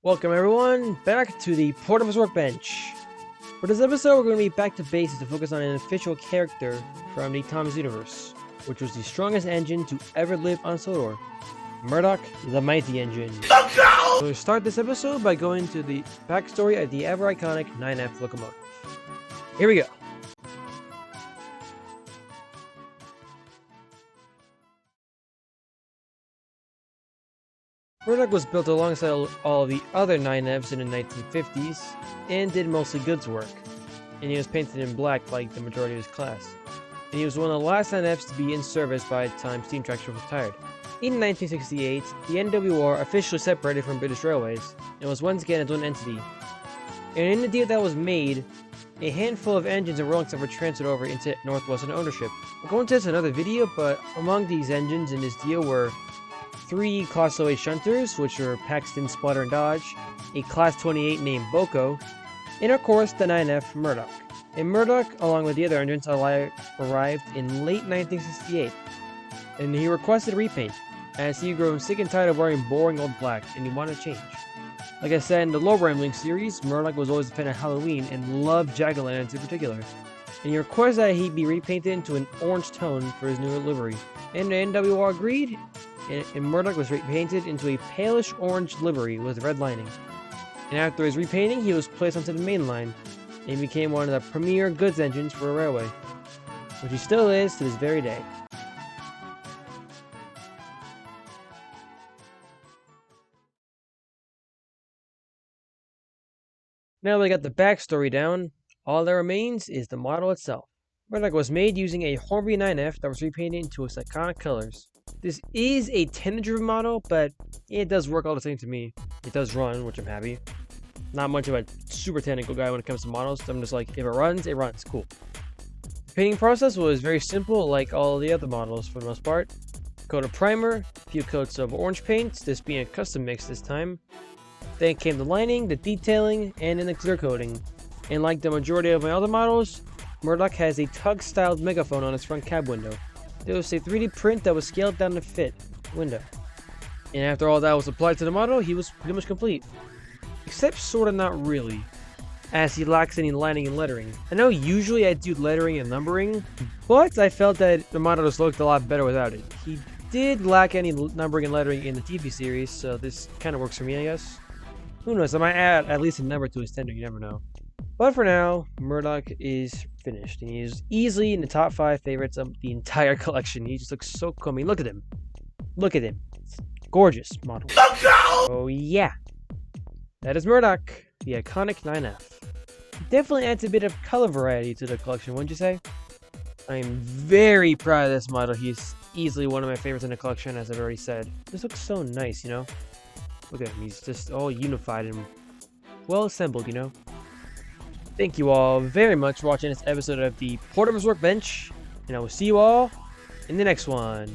Welcome everyone, back to the Porterverse Workbench. For this episode, we're going to be back to basics to focus on an official character from the Tom's universe, which was the strongest engine to ever live on Sodor, Murdoch, the Mighty Engine. So we'll start this episode by going to the backstory of the ever iconic 9F locomotive. Here we go. Murdoch was built alongside all of the other 9Fs in the 1950s, and did mostly goods work, and he was painted in black like the majority of his class. And he was one of the last 9Fs to be in service by the time steam tracks were retired. In 1968, the NWR officially separated from British Railways, and was once again its own entity. And in the deal that was made, a handful of engines and rolling stock were transferred over into Northwestern ownership. We'll go into this in another video, but among these engines in this deal were 3 Class 08 shunters, which were Paxton, Splatter, and Dodge, a Class 28 named Boko, and of course the 9F Murdoch. And Murdoch, along with the other engines, arrived in late 1968, and he requested repaint, as he grew sick and tired of wearing boring old black, and he wanted to change. Like I said in the Low Rambling series, Murdoch was always a fan of Halloween and loved jack-o'-lanterns in particular, and he requested that he be repainted into an orange tone for his new livery, and the NWR agreed, and Murdoch was repainted into a palish orange livery with red lining. And after his repainting, he was placed onto the main line, and became one of the premier goods engines for a railway, which he still is to this very day. Now that we got the backstory down, all that remains is the model itself. Murdoch was made using a Hornby 9F that was repainted into its iconic colors. This is a tender-driven model, but it does work all the same to me. It does run, which I'm happy. Not much of a super technical guy when it comes to models. I'm just like, if it runs, cool. The painting process was very simple, like all the other models for the most part. Coat of primer, a few coats of orange paint, this being a custom mix this time. Then came the lining, the detailing, and then the clear coating. And like the majority of my other models, Murdoch has a tug-styled megaphone on its front cab window. There was a 3D print that was scaled down to fit the window. And after all that was applied to the model, he was pretty much complete. Except sorta not really, as he lacks any lining and lettering. I know usually I do lettering and numbering, but I felt that the model just looked a lot better without it. He did lack any numbering and lettering in the TV series, so this kind of works for me, I guess. Who knows, I might add at least a number to his tender, you never know. But for now, Murdoch is finished, and he is easily in the top 5 favorites of the entire collection. He just looks so cool. I mean, look at him. Look at him. It's gorgeous model. Oh yeah. That is Murdoch, the iconic 9F. Definitely adds a bit of color variety to the collection, wouldn't you say? I am very proud of this model. He's easily one of my favorites in the collection, as I've already said. This looks so nice, you know? Look at him. He's just all unified and well assembled, you know? Thank you all very much for watching this episode of the Porterverse Workbench, and I will see you all in the next one.